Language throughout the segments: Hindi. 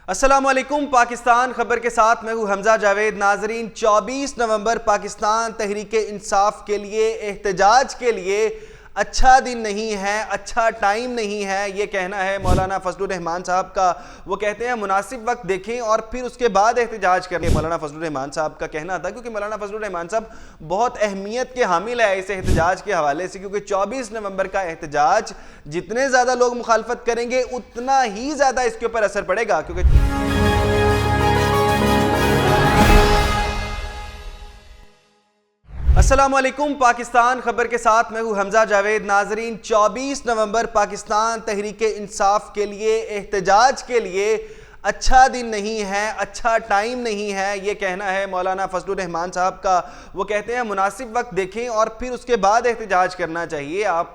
अस्सलामुअलैकुम। पाकिस्तान खबर के साथ मैं हूं हमजा जावेद। नाजरीन, 24 नवंबर पाकिस्तान तहरीक इंसाफ के लिए एहतजाज के लिए अच्छा दिन नहीं है, अच्छा टाइम नहीं है, ये कहना है मौलाना फजलुर रहमान साहब का। वो कहते हैं मुनासिब वक्त देखें और फिर उसके बाद एहतजाज करें। मौलाना फजलुर रहमान साहब का कहना था, क्योंकि मौलाना फजलुर रहमान साहब बहुत अहमियत के हामिल है इस एहतजाज के हवाले से, क्योंकि 24 नवंबर का एहतजाज जितने ज़्यादा लोग मुखालफत करेंगे उतना ही ज़्यादा इसके ऊपर असर पड़ेगा। क्योंकि अस्सलामुअलैकुम। पाकिस्तान खबर के साथ मैं हूं हमजा जावेद। नाजरीन, 24 नवंबर पाकिस्तान तहरीक इंसाफ के लिए एहतजाज के लिए अच्छा दिन नहीं है, अच्छा टाइम नहीं है, ये कहना है मौलाना फजलुर रहमान साहब का। वो कहते हैं मुनासिब वक्त देखें और फिर उसके बाद एहतजाज करना चाहिए। आप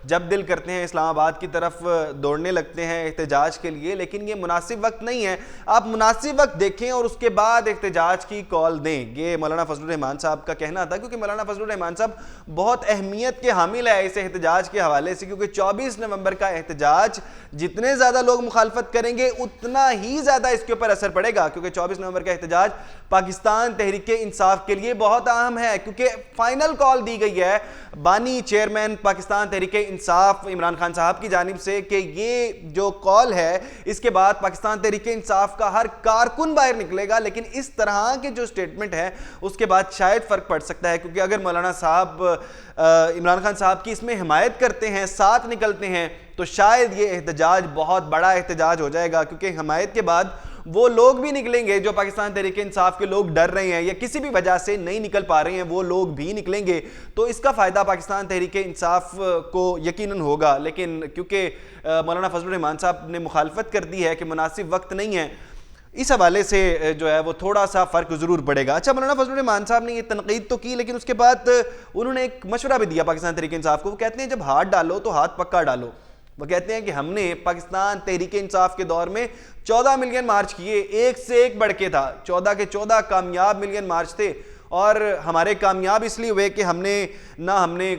जब दिल करते हैं इस्लामाबाद की तरफ दौड़ने लगते हैं एहतजाज के लिए, लेकिन ये मुनासिब वक्त नहीं है। आप मुनासिब वक्त देखें और उसके बाद एहतजाज की कॉल दें। ये मौलाना फजलुर रहमान साहब का कहना था, क्योंकि मौलाना फजलुर रहमान साहब बहुत अहमियत के हामिल है इस एहतजाज के हवाले से, क्योंकि 24 नवंबर का एहतजाज जितने ज़्यादा लोग मुखालफत करेंगे उतना ही ज़्यादा इसके ऊपर असर पड़ेगा। क्योंकि 24 नवंबर का एहतजाज पाकिस्तान तहरीक इंसाफ के लिए बहुत अहम है, क्योंकि फाइनल कॉल दी गई है बानी चेयरमैन पाकिस्तान तहरीक इंसाफ इमरान खान साहब की जानिब से कि ये जो कॉल है इसके बाद पाकिस्तान तहरीक इंसाफ का हर कारकुन बाहर निकलेगा। लेकिन इस तरह के जो स्टेटमेंट है उसके बाद शायद फ़र्क पड़ सकता है, क्योंकि अगर मौलाना साहब इमरान खान साहब की इसमें हिमायत करते हैं, साथ निकलते हैं, तो शायद ये एहतजाज बहुत बड़ा एहतजाज हो जाएगा। क्योंकि हिमायत के बाद वो लोग भी निकलेंगे जो पाकिस्तान तहरीक इंसाफ के लोग डर रहे हैं या किसी भी वजह से नहीं निकल पा रहे हैं, वो लोग भी निकलेंगे। तो इसका फ़ायदा पाकिस्तान तहरीक इंसाफ को यकीनन होगा। लेकिन क्योंकि मौलाना फजलुर रहमान साहब ने मुखालफत कर दी है कि मुनासिब वक्त नहीं है, इस हवाले से जो है वो थोड़ा सा फ़र्क ज़रूर पड़ेगा। अच्छा, मौलाना फजलुर रहमान साहब ने ये तनकीद तो की, लेकिन उसके बाद उन्होंने एक मशवरा भी दिया पाकिस्तान तहरीक इंसाफ को। वो कहते हैं जब हाथ डालो तो हाथ पक्का डालो। वो कहते हैं कि हमने पाकिस्तान तहरीक इंसाफ के दौर में 14 मिलियन मार्च किए, एक से एक बढ़ के था, 14 के 14 कामयाब मिलियन मार्च थे। और हमारे कामयाब इसलिए हुए कि हमने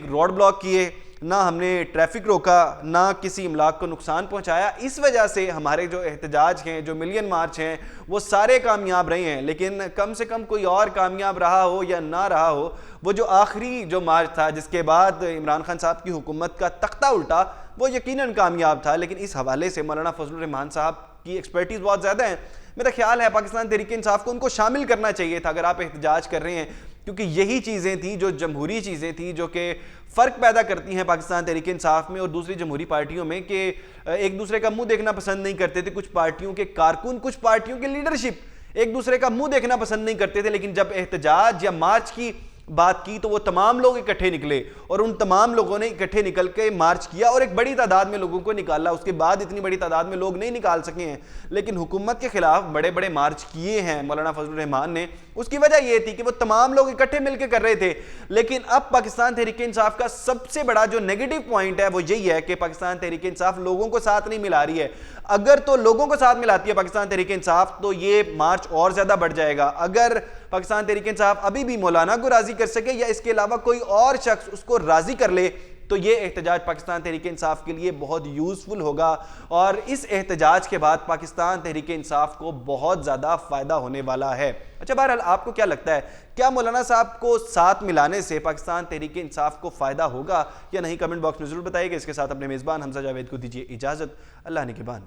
रोड ब्लॉक किए, ना हमने ट्रैफिक रोका, ना किसी इमलाक को नुकसान पहुंचाया। इस वजह से हमारे जो एहतजाज हैं, जो मिलियन मार्च हैं, वो सारे कामयाब रहे हैं। लेकिन कम से कम कोई और कामयाब रहा हो या ना रहा हो, वो जो आखिरी जो मार्च था जिसके बाद इमरान खान साहब की हुकूमत का तख्ता उल्टा, वो यकीनन कामयाब था। लेकिन इस हवाले से मौलाना फजलुर रहमान साहब की एक्सपर्टीज़ बहुत ज़्यादा है। मेरा ख्याल है पाकिस्तान तहरीक इंसाफ को उनको शामिल करना चाहिए था अगर आप एहतजाज कर रहे हैं, क्योंकि यही चीज़ें थी जो जमहूरी चीज़ें थी जो कि फ़र्क पैदा करती हैं पाकिस्तान तहरीक इंसाफ में और दूसरी जमहूरी पार्टियों में, कि एक दूसरे का मुंह देखना पसंद नहीं करते थे। कुछ पार्टियों के कारकुन, कुछ पार्टियों के लीडरशिप एक दूसरे का मुंह देखना पसंद नहीं करते थे। लेकिन जब एहतजाज या मार्च की बात की तो वो तमाम लोग इकट्ठे निकले और उन तमाम लोगों ने इकट्ठे निकल के मार्च किया और एक बड़ी तादाद में लोगों को निकाला। उसके बाद इतनी बड़ी तादाद में लोग नहीं निकाल सके हैं, लेकिन हुकूमत के खिलाफ बड़े बड़े मार्च किए हैं मौलाना फजलुर रहमान ने। उसकी वजह यह थी कि वो तमाम लोग इकट्ठे मिलकर कर रहे थे। लेकिन अब पाकिस्तान तहरीक इंसाफ का सबसे बड़ा जो नेगेटिव पॉइंट है वो यही है कि पाकिस्तान तहरीक इंसाफ लोगों को साथ नहीं मिला रही है। अगर तो लोगों को साथ मिलाती है पाकिस्तान तहरीक इंसाफ तो ये मार्च और ज्यादा बढ़ जाएगा। अगर पाकिस्तान तहरीक इंसाफ अभी भी मौलाना को राजी कर सके या इसके अलावा कोई और शख्स उसको राजी कर ले, तो ये एहतजाज पाकिस्तान तहरीक इंसाफ के लिए बहुत यूजफुल होगा। और इस एहतजाज के बाद पाकिस्तान तहरीक इंसाफ को बहुत ज़्यादा फ़ायदा होने वाला है। अच्छा, बहरहाल आपको क्या लगता है, क्या मौलाना साहब को साथ मिलाने से पाकिस्तान तहरीक इंसाफ को फ़ायदा होगा या नहीं? कमेंट बॉक्स में ज़रूर बताइएगा। इसके साथ अपने मेज़बान हमजा जावेद को दीजिए इजाज़त। अल्लाह निगहबान।